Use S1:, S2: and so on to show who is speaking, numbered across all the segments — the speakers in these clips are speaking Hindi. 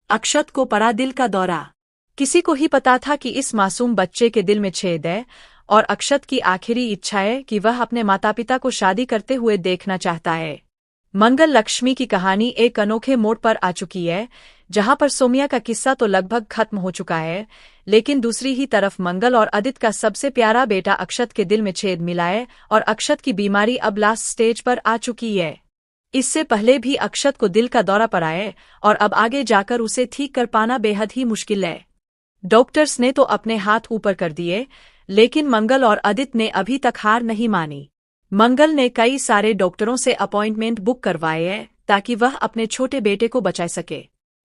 S1: अक्षत को पड़ा दिल का दौरा। किसी को ही पता था कि इस मासूम बच्चे के दिल में छेद है, और अक्षत की आखिरी इच्छा है कि वह अपने माता पिता को शादी करते हुए देखना चाहता है। मंगल लक्ष्मी की कहानी एक अनोखे मोड़ पर आ चुकी है, जहां पर सोमिया का किस्सा तो लगभग खत्म हो चुका है, लेकिन दूसरी ही तरफ मंगल और अदित का सबसे प्यारा बेटा अक्षत के दिल में छेद मिला है, और अक्षत की बीमारी अब लास्ट स्टेज पर आ चुकी है। इससे पहले भी अक्षत को दिल का दौरा पड़ा है, और अब आगे जाकर उसे ठीक कर पाना बेहद ही मुश्किल है। डॉक्टर्स ने तो अपने हाथ ऊपर कर दिए, लेकिन मंगल और अदित ने अभी तक हार नहीं मानी। मंगल ने कई सारे डॉक्टरों से अपॉइंटमेंट बुक करवाए हैं ताकि वह अपने छोटे बेटे को बचा सके।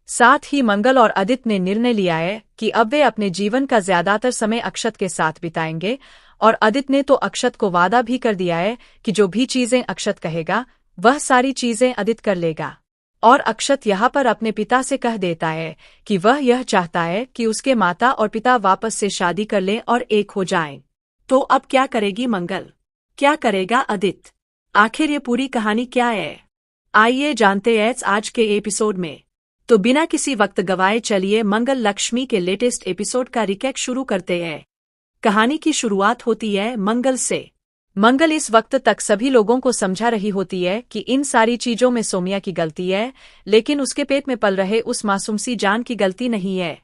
S1: साथ ही मंगल और अदित ने निर्णय लिया है कि अब वे अपने जीवन का ज्यादातर समय अक्षत के साथ बिताएंगे, और अदित ने तो अक्षत को वादा भी कर दिया है कि जो भी चीजें अक्षत कहेगा वह सारी चीजें अदित कर लेगा। और अक्षत यहाँ पर अपने पिता से कह देता है कि वह यह चाहता है कि उसके माता और पिता वापस से शादी कर लें और एक हो जाएं। तो अब क्या करेगी मंगल? क्या करेगा अदित? आखिर ये पूरी कहानी क्या है? आइए जानते हैं आज के एपिसोड में। तो बिना किसी वक्त गवाए चलिए मंगल लक्ष्मी के लेटेस्ट एपिसोड का रिकैप शुरू करते हैं। कहानी की शुरुआत होती है मंगल से। मंगल इस वक्त तक सभी लोगों को समझा रही होती है कि इन सारी चीजों में सोमिया की गलती है, लेकिन उसके पेट में पल रहे उस मासूम सी जान की गलती नहीं है।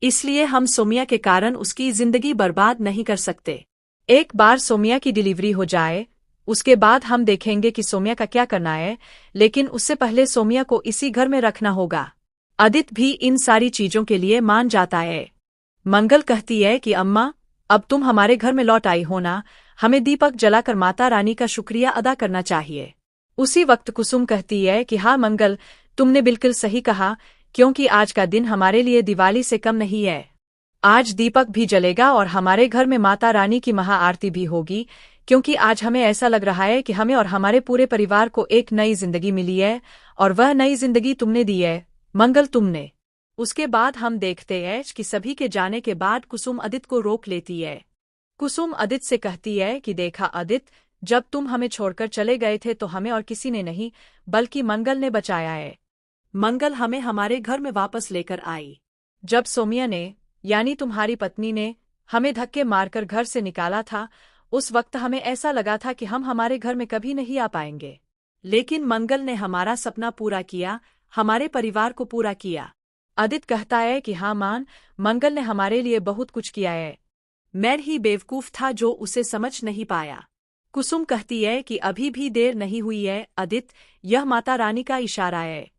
S1: इसलिए हम सोमिया के कारण उसकी जिंदगी बर्बाद नहीं कर सकते। एक बार सोमिया की डिलीवरी हो जाए, उसके बाद हम देखेंगे कि सोमिया का क्या करना है, लेकिन उससे पहले सोमिया को इसी घर में रखना होगा। अदित भी इन सारी चीजों के लिए मान जाता है। मंगल कहती है कि अम्मा, अब तुम हमारे घर में लौट आई हो ना, हमें दीपक जलाकर माता रानी का शुक्रिया अदा करना चाहिए। उसी वक्त कुसुम कहती है कि हाँ मंगल, तुमने बिल्कुल सही कहा, क्योंकि आज का दिन हमारे लिए दिवाली से कम नहीं है। आज दीपक भी जलेगा और हमारे घर में माता रानी की महाआरती भी होगी, क्योंकि आज हमें ऐसा लग रहा है कि हमें और हमारे पूरे परिवार को एक नई जिंदगी मिली है, और वह नई जिंदगी तुमने दी है मंगल, तुमने। उसके बाद हम देखते हैं कि सभी के जाने के बाद कुसुम अदित को रोक लेती है। कुसुम अदित से कहती है कि देखा अदित, जब तुम हमें छोड़कर चले गए थे तो हमें और किसी ने नहीं बल्कि मंगल ने बचाया है। मंगल हमें हमारे घर में वापस लेकर आई। जब सोमिया ने, यानी तुम्हारी पत्नी ने, हमें धक्के मारकर घर से निकाला था, उस वक्त हमें ऐसा लगा था कि हम हमारे घर में कभी नहीं आ पाएंगे, लेकिन मंगल ने हमारा सपना पूरा किया, हमारे परिवार को पूरा किया। अदित कहता है कि हाँ मान, मंगल ने हमारे लिए बहुत कुछ किया है। मैं ही बेवकूफ था जो उसे समझ नहीं पाया। कुसुम कहती है कि अभी भी देर नहीं हुई है अदित, यह माता रानी का इशारा है।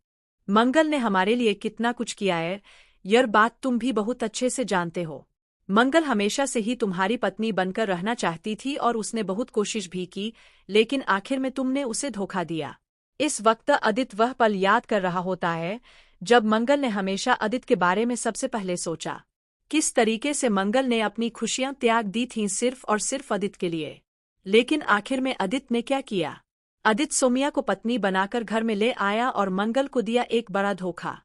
S1: मंगल ने हमारे लिए कितना कुछ किया है, यह बात तुम भी बहुत अच्छे से जानते हो। मंगल हमेशा से ही तुम्हारी पत्नी बनकर रहना चाहती थी और उसने बहुत कोशिश भी की, लेकिन आखिर में तुमने उसे धोखा दिया। इस वक्त अदित वह पल याद कर रहा होता है जब मंगल ने हमेशा अदित के बारे में सबसे पहले सोचा। किस तरीके से मंगल ने अपनी खुशियां त्याग दी थीं सिर्फ और सिर्फ अदित के लिए। लेकिन आखिर में अदित ने क्या किया? अदित सोमिया को पत्नी बनाकर घर में ले आया और मंगल को दिया एक बड़ा धोखा।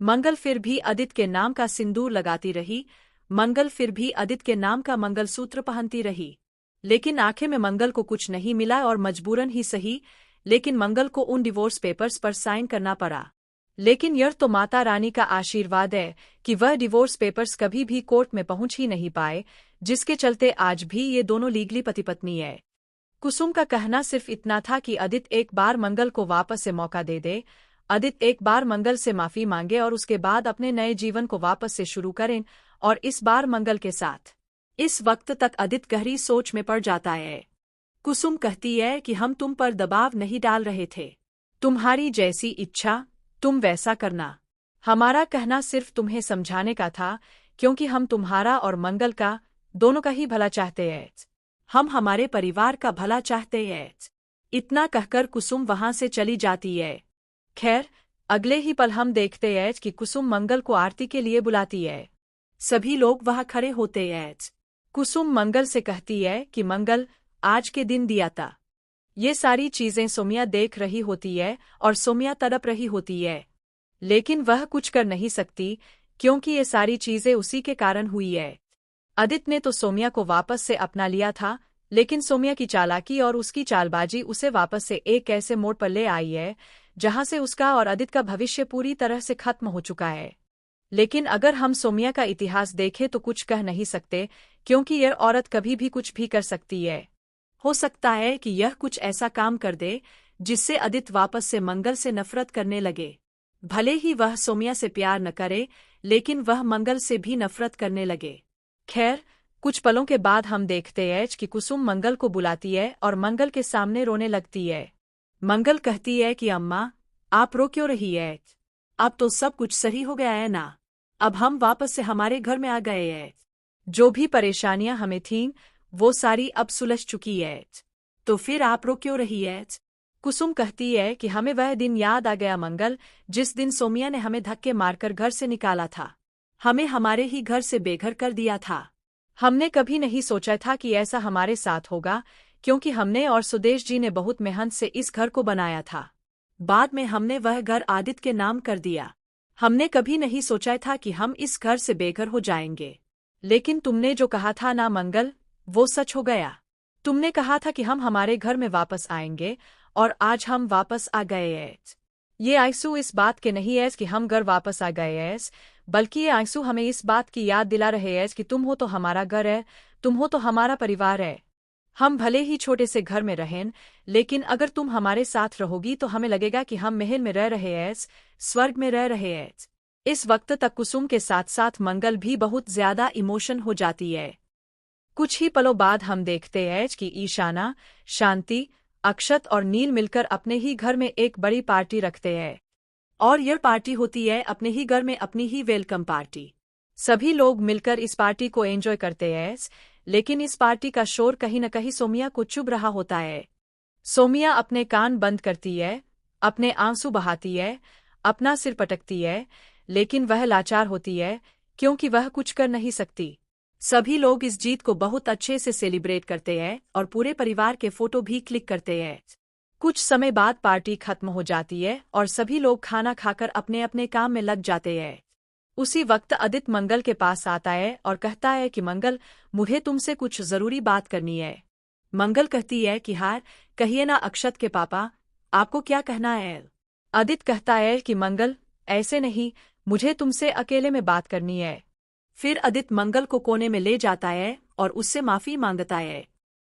S1: मंगल फिर भी अदित के नाम का सिंदूर लगाती रही, मंगल फिर भी अदित के नाम का मंगलसूत्र पहनती रही, लेकिन आखिर में मंगल को कुछ नहीं मिला और मजबूरन ही सही, लेकिन मंगल को उन डिवोर्स पेपर्स पर साइन करना पड़ा। लेकिन यह तो माता रानी का आशीर्वाद है कि वह डिवोर्स पेपर्स कभी भी कोर्ट में पहुंच ही नहीं पाए, जिसके चलते आज भी ये दोनों लीगली पति पत्नी है। कुसुम का कहना सिर्फ इतना था कि अदित एक बार मंगल को वापस से मौका दे दे, अदित एक बार मंगल से माफी मांगे और उसके बाद अपने नए जीवन को वापस से शुरू करें, और इस बार मंगल के साथ। इस वक्त तक अदित गहरी सोच में पड़ जाता है। कुसुम कहती है कि हम तुम पर दबाव नहीं डाल रहे थे, तुम्हारी जैसी इच्छा तुम वैसा करना। हमारा कहना सिर्फ तुम्हें समझाने का था, क्योंकि हम तुम्हारा और मंगल का, दोनों का ही भला चाहते हैं। हम हमारे परिवार का भला चाहते हैं। इतना कहकर कुसुम वहां से चली जाती है। खैर, अगले ही पल हम देखते हैं कि कुसुम मंगल को आरती के लिए बुलाती है। सभी लोग वहां खड़े होते हैं। कुसुम मंगल से कहती है कि मंगल, आज के दिन दिया था। ये सारी चीजें सोमिया देख रही होती है और सोमिया तड़प रही होती है, लेकिन वह कुछ कर नहीं सकती, क्योंकि ये सारी चीजें उसी के कारण हुई है। अदित ने तो सोमिया को वापस से अपना लिया था, लेकिन सोमिया की चालाकी और उसकी चालबाजी उसे वापस से एक ऐसे मोड़ पर ले आई है जहां से उसका और अदित का भविष्य पूरी तरह से खत्म हो चुका है। लेकिन अगर हम सोमिया का इतिहास देखें तो कुछ कह नहीं सकते, क्योंकि यह औरत कभी भी कुछ भी कर सकती है। हो सकता है कि यह कुछ ऐसा काम कर दे जिससे आदित्य वापस से मंगल से नफरत करने लगे। भले ही वह सोमिया से प्यार न करे, लेकिन वह मंगल से भी नफरत करने लगे। खैर, कुछ पलों के बाद हम देखते हैं कि कुसुम मंगल को बुलाती है और मंगल के सामने रोने लगती है। मंगल कहती है कि अम्मा, आप रो क्यों रही है? अब तो सब कुछ सही हो गया है ना? अब हम वापस से हमारे घर में आ गए हैं। जो भी परेशानियां हमें थीं, वो सारी अब सुलझ चुकी है। तो फिर आप रो क्यों रही है? कुसुम कहती है कि हमें वह दिन याद आ गया मंगल, जिस दिन सोमिया ने हमें धक्के मारकर घर से निकाला था। हमें हमारे ही घर से बेघर कर दिया था। हमने कभी नहीं सोचा था कि ऐसा हमारे साथ होगा, क्योंकि हमने और सुदेश जी ने बहुत मेहनत से इस घर को बनाया था। बाद में हमने वह घर आदित्य के नाम कर दिया। हमने कभी नहीं सोचा था कि हम इस घर से बेघर हो जाएंगे। लेकिन तुमने जो कहा था ना मंगल, वो सच हो गया। तुमने कहा था कि हम हमारे घर में वापस आएंगे, और आज हम वापस आ गए हैं। ये आंसू इस बात के नहीं है कि हम घर वापस आ गए हैं, बल्कि ये आंसू हमें इस बात की याद दिला रहे हैं कि तुम हो तो हमारा घर है, तुम हो तो हमारा परिवार है। हम भले ही छोटे से घर में रहें, लेकिन अगर तुम हमारे साथ रहोगी तो हमें लगेगा कि हम महल में रह रहे हैं, स्वर्ग में रह रहे हैं। इस वक्त तक कुसुम के साथ साथ मंगल भी बहुत ज्यादा इमोशन हो जाती है। कुछ ही पलों बाद हम देखते हैं कि ईशाना, शांति, अक्षत और नील मिलकर अपने ही घर में एक बड़ी पार्टी रखते हैं। और यह पार्टी होती है अपने ही घर में अपनी ही वेलकम पार्टी। सभी लोग मिलकर इस पार्टी को एंजॉय करते हैं, लेकिन इस पार्टी का शोर कहीं न कहीं सोमिया को चुभ रहा होता है। सोमिया अपने कान बंद करती है, अपने आंसू बहाती है, अपना सिर पटकती है, लेकिन वह लाचार होती है, क्योंकि वह कुछ कर नहीं सकती। सभी लोग इस जीत को बहुत अच्छे से सेलिब्रेट करते हैं और पूरे परिवार के फोटो भी क्लिक करते हैं। कुछ समय बाद पार्टी खत्म हो जाती है और सभी लोग खाना खाकर अपने अपने काम में लग जाते हैं। उसी वक्त आदित्य मंगल के पास आता है और कहता है कि मंगल, मुझे तुमसे कुछ जरूरी बात करनी है। मंगल कहती है कि हार, कहिए ना अक्षत के पापा, आपको क्या कहना है? आदित्य कहता है कि मंगल, ऐसे नहीं, मुझे तुमसे अकेले में बात करनी है। फिर आदित्य मंगल को कोने में ले जाता है और उससे माफी मांगता है।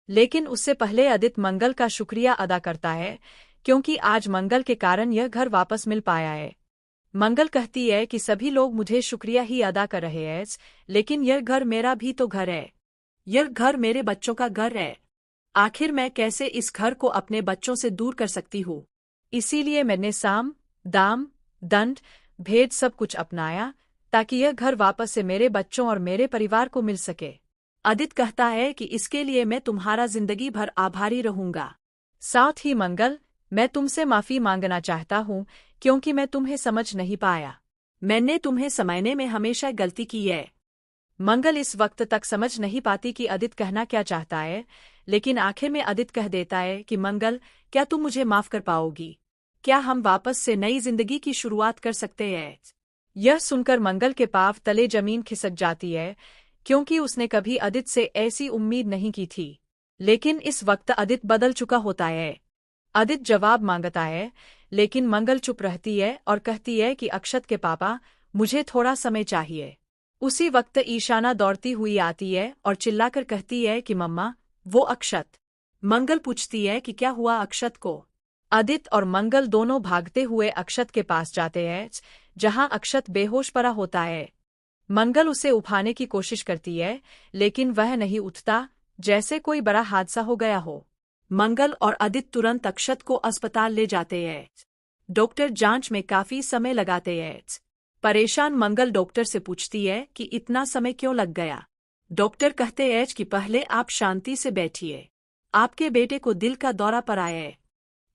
S1: लेकिन उससे पहले आदित्य मंगल का शुक्रिया अदा करता है, क्योंकि आज मंगल के कारण यह घर वापस मिल पाया है। मंगल कहती है कि सभी लोग मुझे शुक्रिया ही अदा कर रहे हैं, लेकिन यह घर मेरा भी तो घर है। यह घर मेरे बच्चों का घर है। आखिर मैं कैसे इस घर को अपने बच्चों से दूर कर सकती हूँ? इसीलिए मैंने साम, दाम, दंड, भेद सब कुछ अपनाया, ताकि यह घर वापस से मेरे बच्चों और मेरे परिवार को मिल सके। आदित्य कहता है कि इसके लिए मैं तुम्हारा जिंदगी भर आभारी रहूंगा। साथ ही मंगल, मैं तुमसे माफी मांगना चाहता हूँ, क्योंकि मैं तुम्हें समझ नहीं पाया। मैंने तुम्हें समझने में हमेशा गलती की है। मंगल इस वक्त तक समझ नहीं पाती कि आदित्य कहना क्या चाहता है, लेकिन आखिर में आदित्य कह देता है कि मंगल, क्या तुम मुझे माफ कर पाओगी? क्या हम वापस से नई जिंदगी की शुरुआत कर सकते हैं? यह सुनकर मंगल के पांव तले जमीन खिसक जाती है, क्योंकि उसने कभी आदित्य से ऐसी उम्मीद नहीं की थी। लेकिन इस वक्त आदित्य बदल चुका होता है। आदित्य जवाब मांगता है, लेकिन मंगल चुप रहती है और कहती है कि अक्षत के पापा, मुझे थोड़ा समय चाहिए। उसी वक्त ईशाना दौड़ती हुई आती है और चिल्लाकर कहती है कि मम्मा, वो अक्षत। मंगल पूछती है कि क्या हुआ अक्षत को? आदित्य और मंगल दोनों भागते हुए अक्षत के पास जाते हैं, जहां अक्षत बेहोश पड़ा होता है। मंगल उसे उठाने की कोशिश करती है, लेकिन वह नहीं उठता, जैसे कोई बड़ा हादसा हो गया हो। मंगल और आदित्य तुरंत अक्षत को अस्पताल ले जाते हैं। डॉक्टर जांच में काफी समय लगाते हैं। परेशान मंगल डॉक्टर से पूछती है कि इतना समय क्यों लग गया? डॉक्टर कहते हैं कि पहले आप शांति से बैठिए, आपके बेटे को दिल का दौरा पड़ा है।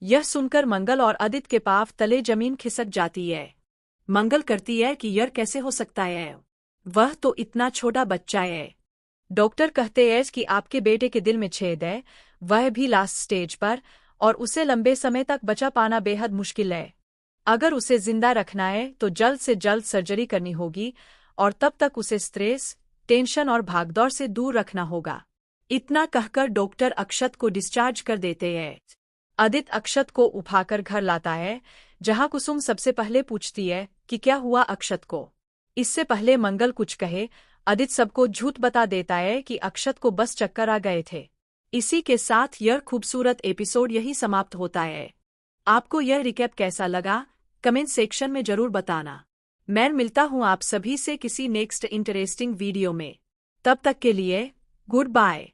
S1: यह सुनकर मंगल और आदित्य के पांव तले जमीन खिसक जाती है। मंगल करती है कि यह कैसे हो सकता है? वह तो इतना छोटा बच्चा है। डॉक्टर कहते हैं कि आपके बेटे के दिल में छेद है, वह भी लास्ट स्टेज पर, और उसे लंबे समय तक बचा पाना बेहद मुश्किल है। अगर उसे जिंदा रखना है तो जल्द से जल्द सर्जरी करनी होगी, और तब तक उसे स्ट्रेस, टेंशन और भागदौड़ से दूर रखना होगा। इतना कहकर डॉक्टर अक्षत को डिस्चार्ज कर देते हैं। आदित्य अक्षत को उठाकर घर लाता है, जहां कुसुम सबसे पहले पूछती है कि क्या हुआ अक्षत को। इससे पहले मंगल कुछ कहे, आदित्य सबको झूठ बता देता है कि अक्षत को बस चक्कर आ गए थे। इसी के साथ यह खूबसूरत एपिसोड यही समाप्त होता है। आपको यह रिकैप कैसा लगा, कमेंट सेक्शन में जरूर बताना। मैं मिलता हूँ आप सभी से किसी नेक्स्ट इंटरेस्टिंग वीडियो में। तब तक के लिए गुड बाय।